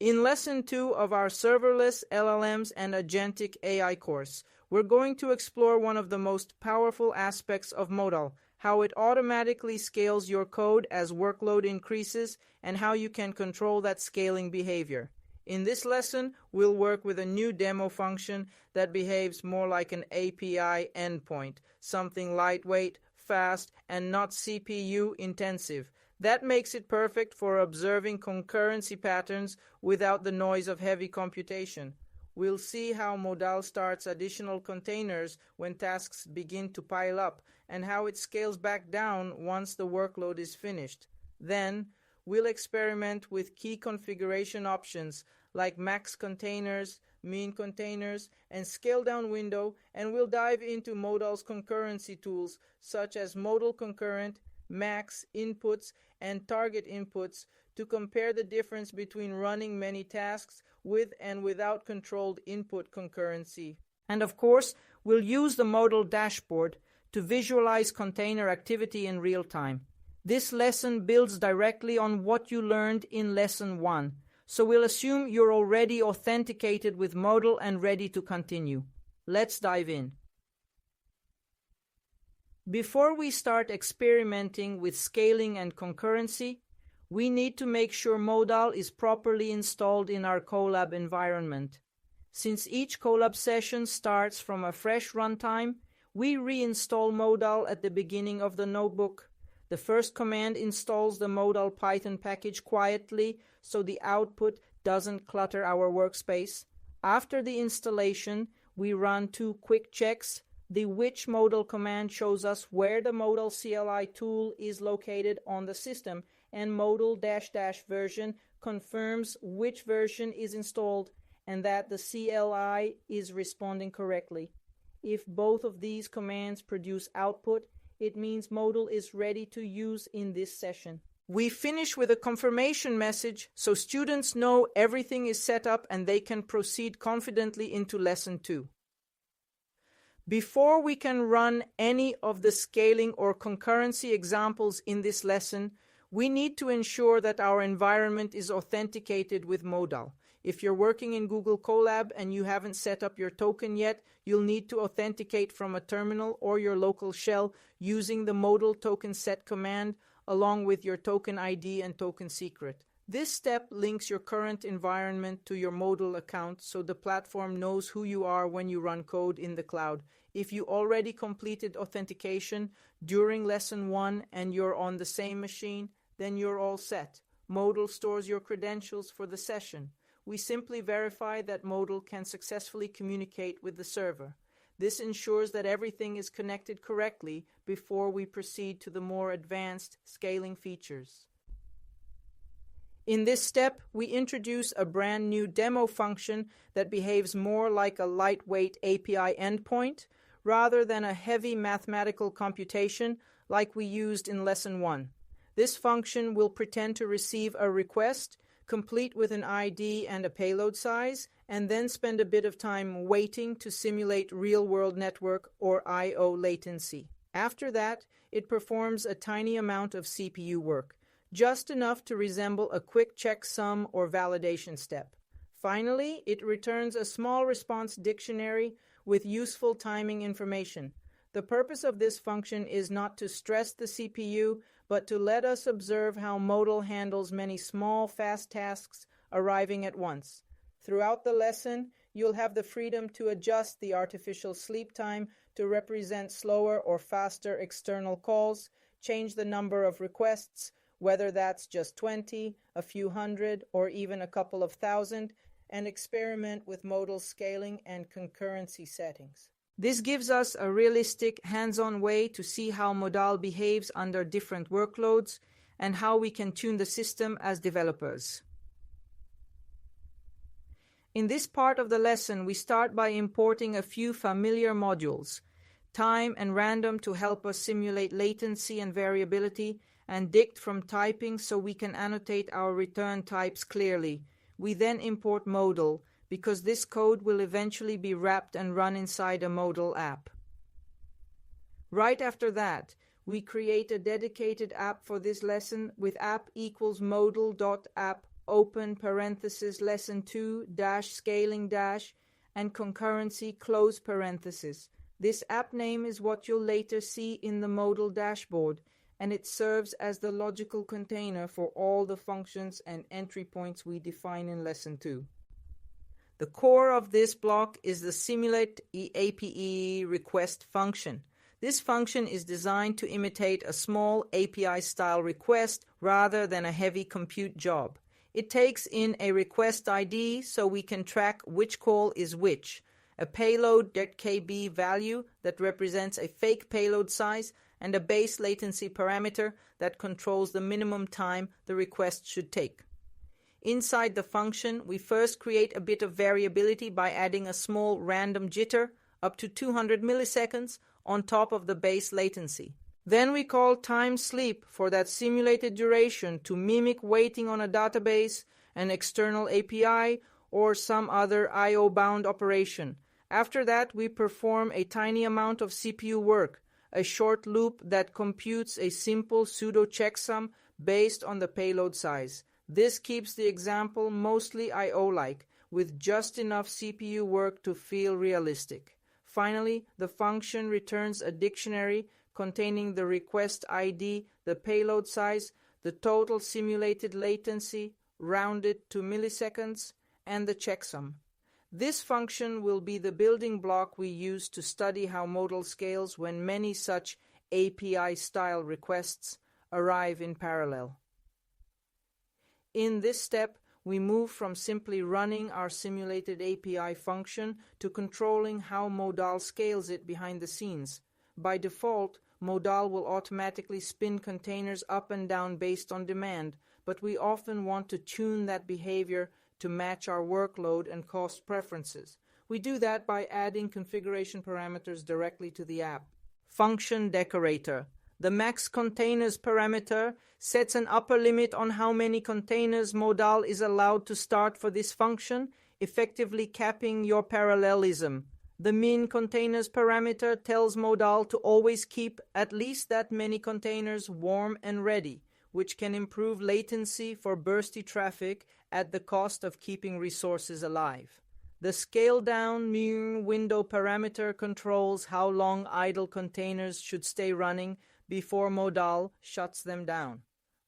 In Lesson 2 of our Serverless LLMs and Agentic AI course, we're going to explore one of the most powerful aspects of Modal, how it automatically scales your code as workload increases and how you can control that scaling behavior. In this lesson, we'll work with a new demo function that behaves more like an API endpoint, something lightweight, fast, and not CPU intensive. That makes it perfect for observing concurrency patterns without the noise of heavy computation. We'll see how Modal starts additional containers when tasks begin to pile up, and how it scales back down once the workload is finished. Then, we'll experiment with key configuration options like max containers, min containers, and scale down window, and we'll dive into Modal's concurrency tools such as Modal Concurrent, max inputs, and target inputs to compare the difference between running many tasks with and without controlled input concurrency. And of course, we'll use the Modal dashboard to visualize container activity in real time. This lesson builds directly on what you learned in Lesson 1, so we'll assume you're already authenticated with Modal and ready to continue. Let's dive in. Before we start experimenting with scaling and concurrency, we need to make sure Modal is properly installed in our Colab environment. Since each Colab session starts from a fresh runtime, we reinstall Modal at the beginning of the notebook. The first command installs the Modal Python package quietly so the output doesn't clutter our workspace. After the installation, we run 2 quick checks. The which Modal command shows us where the Modal CLI tool is located on the system, and Modal -- version confirms which version is installed and that the CLI is responding correctly. If both of these commands produce output, it means Modal is ready to use in this session. We finish with a confirmation message so students know everything is set up and they can proceed confidently into Lesson 2. Before we can run any of the scaling or concurrency examples in this lesson, we need to ensure that our environment is authenticated with Modal. If you're working in Google Colab and you haven't set up your token yet, you'll need to authenticate from a terminal or your local shell using the Modal token set command along with your token ID and token secret. This step links your current environment to your Modal account so the platform knows who you are when you run code in the cloud. If you already completed authentication during Lesson 1 and you're on the same machine, then you're all set. Modal stores your credentials for the session. We simply verify that Modal can successfully communicate with the server. This ensures that everything is connected correctly before we proceed to the more advanced scaling features. In this step, we introduce a brand new demo function that behaves more like a lightweight API endpoint rather than a heavy mathematical computation like we used in Lesson 1. This function will pretend to receive a request, complete with an ID and a payload size, and then spend a bit of time waiting to simulate real-world network or I/O latency. After that, it performs a tiny amount of CPU work, just enough to resemble a quick checksum or validation step. Finally, it returns a small response dictionary with useful timing information. The purpose of this function is not to stress the CPU, but to let us observe how Modal handles many small, fast tasks arriving at once. Throughout the lesson, you'll have the freedom to adjust the artificial sleep time to represent slower or faster external calls, change the number of requests, whether that's just 20, a few hundred, or even a couple of thousand, and experiment with Modal scaling and concurrency settings. This gives us a realistic, hands-on way to see how Modal behaves under different workloads and how we can tune the system as developers. In this part of the lesson, we start by importing a few familiar modules, time and random to help us simulate latency and variability, and dict from typing so we can annotate our return types clearly. We then import Modal, because this code will eventually be wrapped and run inside a Modal app. Right after that, we create a dedicated app for this lesson with app equals modal.app open parenthesis lesson 2 dash scaling dash and concurrency close parenthesis. This app name is what you'll later see in the Modal dashboard, and it serves as the logical container for all the functions and entry points we define in lesson 2. The core of this block is the simulate API request function. This function is designed to imitate a small API-style request rather than a heavy compute job. It takes in a request ID so we can track which call is which, a payload.kb value that represents a fake payload size, and a base latency parameter that controls the minimum time the request should take. Inside the function, we first create a bit of variability by adding a small random jitter, up to 200 milliseconds, on top of the base latency. Then we call time sleep for that simulated duration to mimic waiting on a database, an external API, or some other I/O-bound operation. After that, we perform a tiny amount of CPU work, a short loop that computes a simple pseudo checksum based on the payload size. This keeps the example mostly I/O-like, with just enough CPU work to feel realistic. Finally, the function returns a dictionary containing the request ID, the payload size, the total simulated latency, rounded to milliseconds, and the checksum. This function will be the building block we use to study how Modal scales when many such API-style requests arrive in parallel. In this step, we move from simply running our simulated API function to controlling how Modal scales it behind the scenes. By default, Modal will automatically spin containers up and down based on demand, but we often want to tune that behavior to match our workload and cost preferences. We do that by adding configuration parameters directly to the app. Function decorator. The max containers parameter sets an upper limit on how many containers Modal is allowed to start for this function, effectively capping your parallelism. The min containers parameter tells Modal to always keep at least that many containers warm and ready, which can improve latency for bursty traffic at the cost of keeping resources alive. The scale-down min window parameter controls how long idle containers should stay running before Modal shuts them down.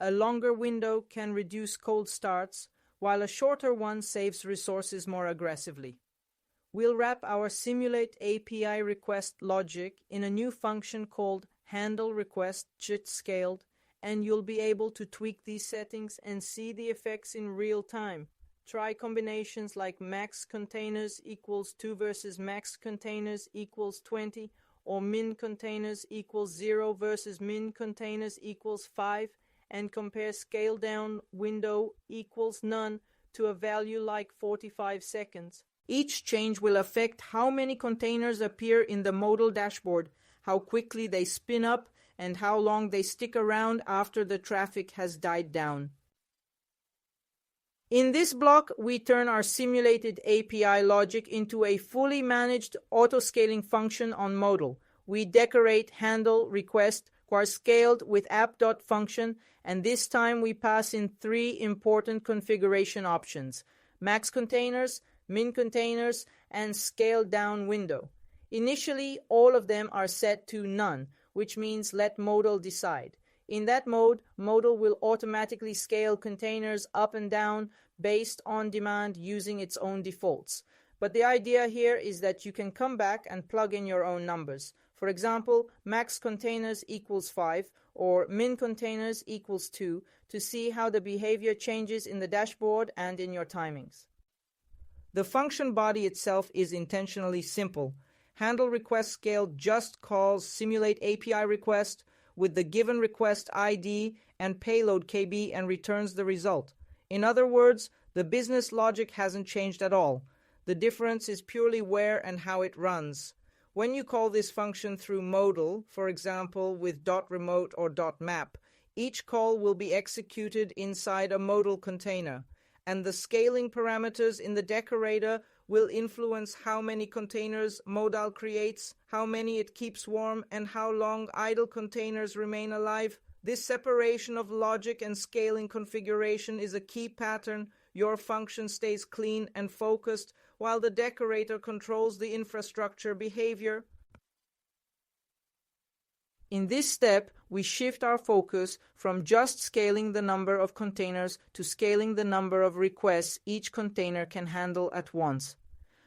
A longer window can reduce cold starts, while a shorter one saves resources more aggressively. We'll wrap our simulate API request logic in a new function called handle request scaled, and you'll be able to tweak these settings and see the effects in real time. Try combinations like max containers equals 2 versus max containers equals 20, or min containers equals 0 versus min containers equals 5, and compare scale down window equals none to a value like 45 seconds. Each change will affect how many containers appear in the Modal dashboard, how quickly they spin up, and how long they stick around after the traffic has died down. In this block, we turn our simulated API logic into a fully managed auto-scaling function on Modal. We decorate handle request scaled with app.function, and this time we pass in 3 important configuration options: max containers, min containers, and scale down window. Initially, all of them are set to none, which means let Modal decide. In that mode, Modal will automatically scale containers up and down based on demand using its own defaults. But the idea here is that you can come back and plug in your own numbers. For example, max containers equals 5 or min containers equals 2 to see how the behavior changes in the dashboard and in your timings. The function body itself is intentionally simple. Handle request scale just calls simulate API request with the given request ID and payload KB and returns the result. In other words, the business logic hasn't changed at all. The difference is purely where and how it runs. When you call this function through Modal, for example with .remote or .map, each call will be executed inside a Modal container, and the scaling parameters in the decorator will influence how many containers Modal creates, how many it keeps warm, and how long idle containers remain alive This separation of logic and scaling configuration is a key pattern. Your function stays clean and focused, while the decorator controls the infrastructure behavior. In this step, we shift our focus from just scaling the number of containers to scaling the number of requests each container can handle at once.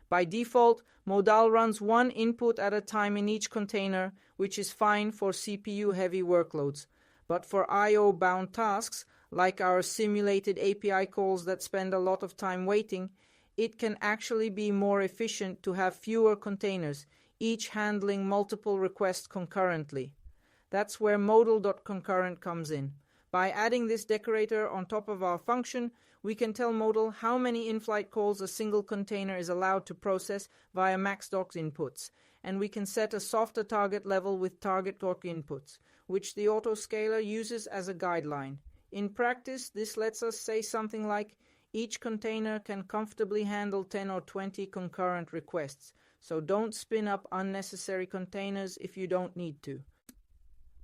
By default, Modal runs one input at a time in each container, which is fine for CPU-heavy workloads. But for I/O-bound tasks, like our simulated API calls that spend a lot of time waiting, it can actually be more efficient to have fewer containers, each handling multiple requests concurrently. That's where Modal.concurrent comes in. By adding this decorator on top of our function, we can tell Modal how many in-flight calls a single container is allowed to process via max.doc inputs, and we can set a softer target level with target.doc inputs, which the autoscaler uses as a guideline. In practice, this lets us say something like, each container can comfortably handle 10 or 20 concurrent requests, so don't spin up unnecessary containers if you don't need to.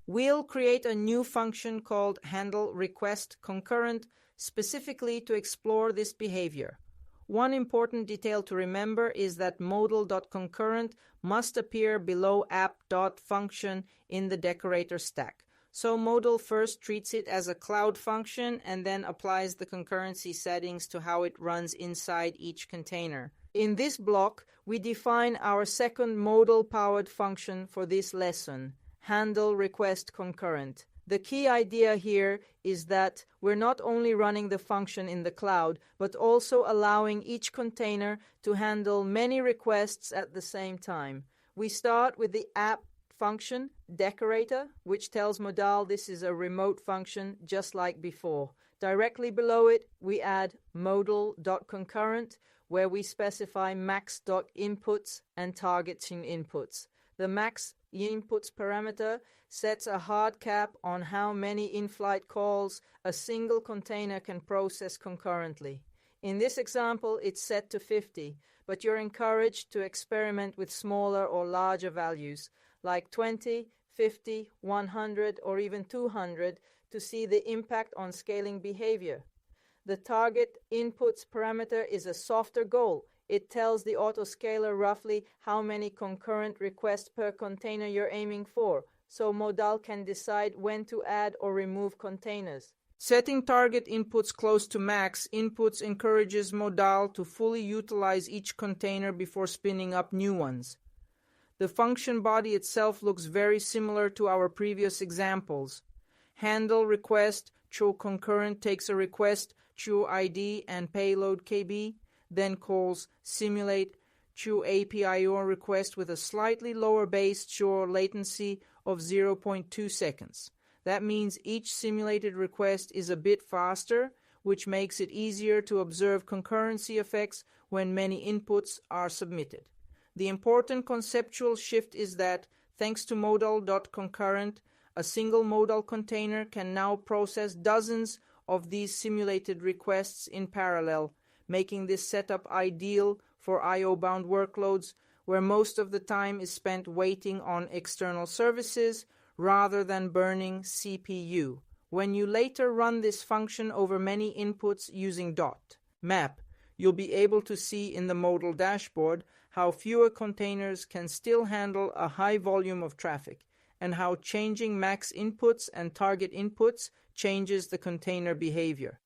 We'll create a new function called Handle Request Concurrent specifically to explore this behavior. One important detail to remember is that Modal.concurrent must appear below app.function in the decorator stack. So Modal first treats it as a cloud function and then applies the concurrency settings to how it runs inside each container. In this block, we define our second Modal-powered function for this lesson, Handle Request Concurrent. The key idea here is that we're not only running the function in the cloud, but also allowing each container to handle many requests at the same time. We start with the app function decorator, which tells Modal this is a remote function just like before. Directly below it, we add Modal.concurrent, where we specify max.inputs and targeting inputs. The max inputs parameter sets a hard cap on how many in-flight calls a single container can process concurrently. In this example, it's set to 50, but you're encouraged to experiment with smaller or larger values, like 20, 50, 100, or even 200 to see the impact on scaling behavior. The target inputs parameter is a softer goal. It tells the autoscaler roughly how many concurrent requests per container you're aiming for, so Modal can decide when to add or remove containers. Setting target inputs close to max inputs encourages Modal to fully utilize each container before spinning up new ones. The function body itself looks very similar to our previous examples. Handle request true concurrent takes a request true ID and payload KB, then calls simulate true APIO request with a slightly lower base true latency of 0.2 seconds. That means each simulated request is a bit faster, which makes it easier to observe concurrency effects when many inputs are submitted. The important conceptual shift is that, thanks to Modal.concurrent, a single Modal container can now process dozens of these simulated requests in parallel, making this setup ideal for I/O-bound workloads where most of the time is spent waiting on external services rather than burning CPU. When you later run this function over many inputs using .map, you'll be able to see in the Modal dashboard how fewer containers can still handle a high volume of traffic, and how changing max inputs and target inputs changes the container behavior.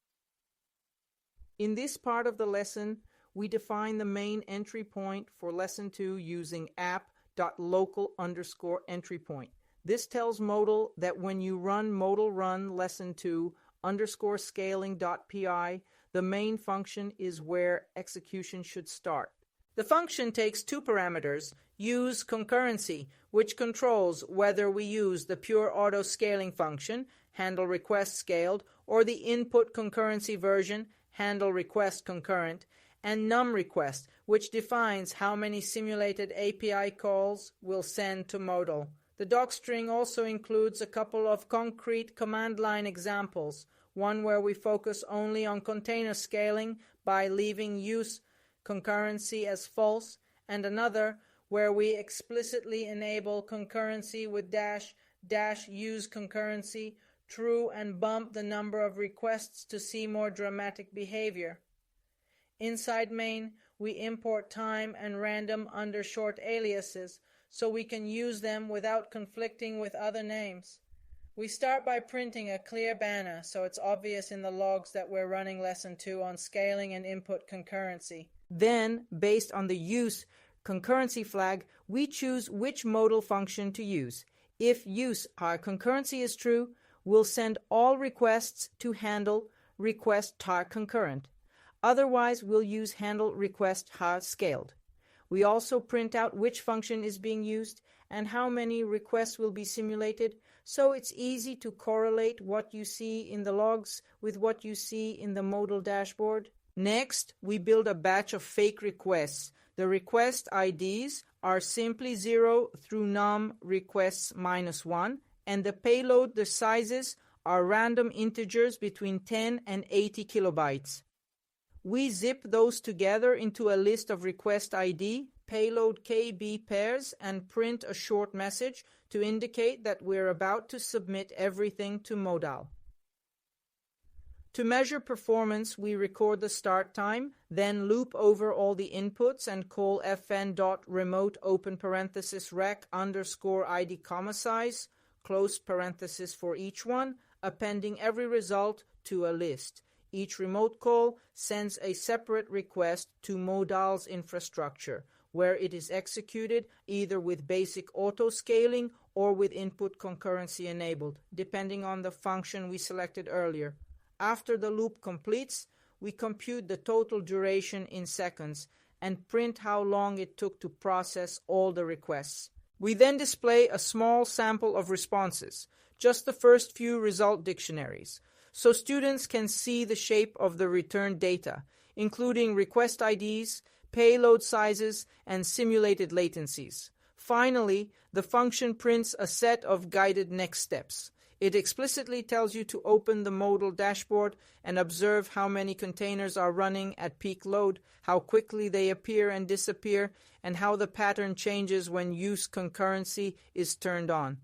In this part of the lesson, we define the main entry point for lesson 2 using app.local_entry point. This tells Modal that when you run Modal run lesson 2 _scaling.py, the main function is where execution should start. The function takes two parameters, use concurrency, which controls whether we use the pure auto scaling function, handle request scaled, or the input concurrency version, handle request concurrent, and num request, which defines how many simulated API calls we'll send to Modal. The docstring also includes a couple of concrete command line examples, one where we focus only on container scaling by leaving use concurrency as false, and another where we explicitly enable concurrency with --use concurrency true, and bump the number of requests to see more dramatic behavior. Inside main, we import time and random under short aliases so we can use them without conflicting with other names. We start by printing a clear banner so it's obvious in the logs that we're running lesson 2 on scaling and input concurrency. Then, based on the use concurrency flag, we choose which modal function to use. If use concurrency is true, we'll send all requests to handle request concurrent. Otherwise, we'll use handle request scaled. We also print out which function is being used and how many requests will be simulated, so it's easy to correlate what you see in the logs with what you see in the modal dashboard. Next, we build a batch of fake requests. The request IDs are simply 0 through num requests -1, and the payload, the sizes, are random integers between 10 and 80 kilobytes. We zip those together into a list of request ID, payload KB pairs, and print a short message to indicate that we're about to submit everything to Modal. To measure performance, we record the start time, then loop over all the inputs and call fn.remote open parenthesis rec underscore ID comma size, close parenthesis for each one, appending every result to a list. Each remote call sends a separate request to Modal's infrastructure, where it is executed either with basic auto-scaling or with input concurrency enabled, depending on the function we selected earlier. After the loop completes, we compute the total duration in seconds and print how long it took to process all the requests. We then display a small sample of responses, just the first few result dictionaries, so students can see the shape of the returned data, including request IDs, payload sizes, and simulated latencies. Finally, the function prints a set of guided next steps. It explicitly tells you to open the Modal dashboard and observe how many containers are running at peak load, how quickly they appear and disappear, and how the pattern changes when use concurrency is turned on.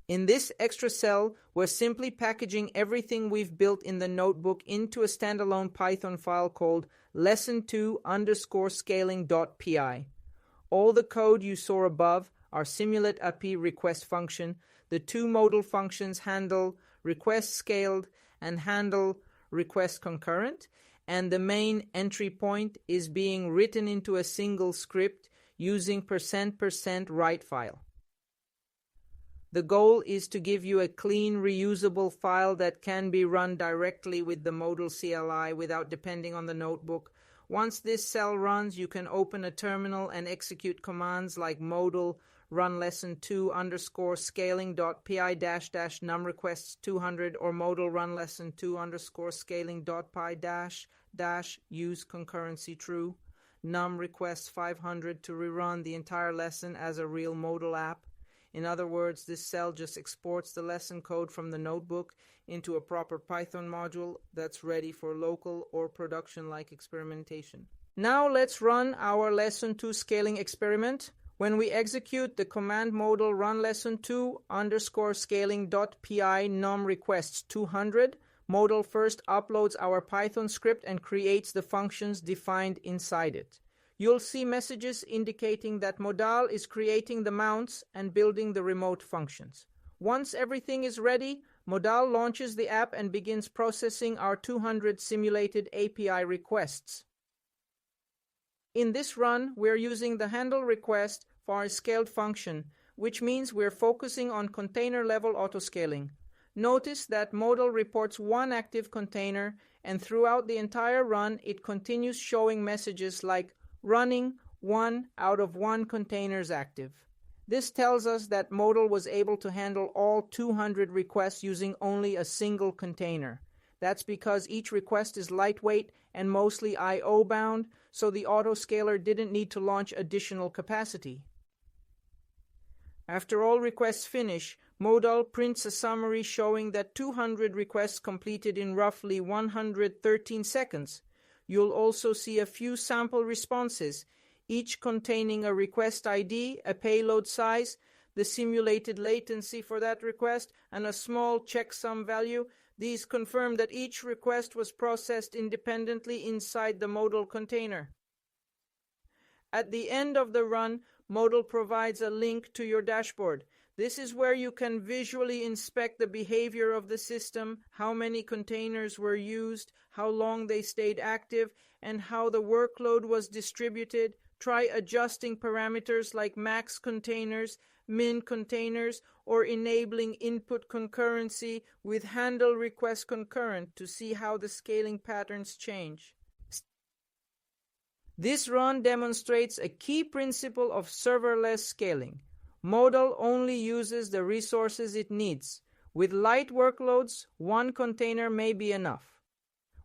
In this extra cell, we're simply packaging everything we've built in the notebook into a standalone Python file called lesson2_scaling.py. All the code you saw above, our simulate API request function, the two modal functions handle request scaled and handle request concurrent, and the main entry point is being written into a single script using %% write file. The goal is to give you a clean, reusable file that can be run directly with the Modal CLI without depending on the notebook. Once this cell runs, you can open a terminal and execute commands like modal run lesson2_scaling.py-- num requests 200 or modal run lesson2_scaling.py-- use concurrency true, num requests 500 to rerun the entire lesson as a real Modal app. In other words, this cell just exports the lesson code from the notebook into a proper Python module that's ready for local or production-like experimentation. Now let's run our lesson 2 scaling experiment. When we execute the command modal run lesson2_scaling.py num requests 200, Modal first uploads our Python script and creates the functions defined inside it. You'll see messages indicating that Modal is creating the mounts and building the remote functions. Once everything is ready, Modal launches the app and begins processing our 200 simulated API requests. In this run, we're using the handle request for our scaled function, which means we're focusing on container-level autoscaling. Notice that Modal reports one active container, and throughout the entire run, it continues showing messages like running 1 out of 1 containers active. This tells us that Modal was able to handle all 200 requests using only a single container. That's because each request is lightweight and mostly I/O bound, so the autoscaler didn't need to launch additional capacity. After all requests finish, Modal prints a summary showing that 200 requests completed in roughly 113 seconds. You'll also see a few sample responses, each containing a request ID, a payload size, the simulated latency for that request, and a small checksum value. These confirm that each request was processed independently inside the Modal container. At the end of the run, Modal provides a link to your dashboard. This is where you can visually inspect the behavior of the system, how many containers were used, how long they stayed active, and how the workload was distributed. Try adjusting parameters like max containers, min containers, or enabling input concurrency with handle request concurrent to see how the scaling patterns change. This run demonstrates a key principle of serverless scaling. Modal only uses the resources it needs. With light workloads, one container may be enough.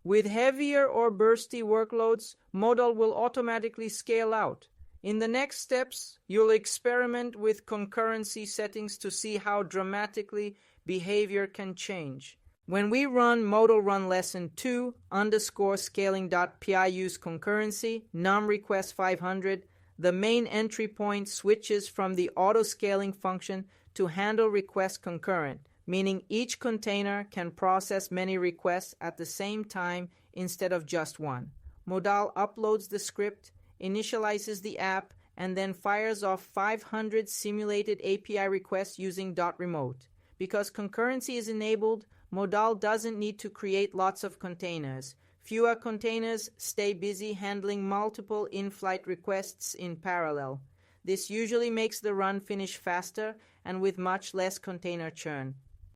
With heavier or bursty workloads, Modal will automatically scale out. In the next steps, you'll experiment with concurrency settings to see how dramatically behavior can change. When we run Modal run lesson 2_scaling.py use concurrency, num request 500, the main entry point switches from the auto-scaling function to handle request concurrent, meaning each container can process many requests at the same time instead of just one. Modal uploads the script, initializes the app, and then fires off 500 simulated API requests using .remote. Because concurrency is enabled, Modal doesn't need to create lots of containers. Fewer containers stay busy handling multiple in-flight requests in parallel. This usually makes the run finish faster and with much less container churn.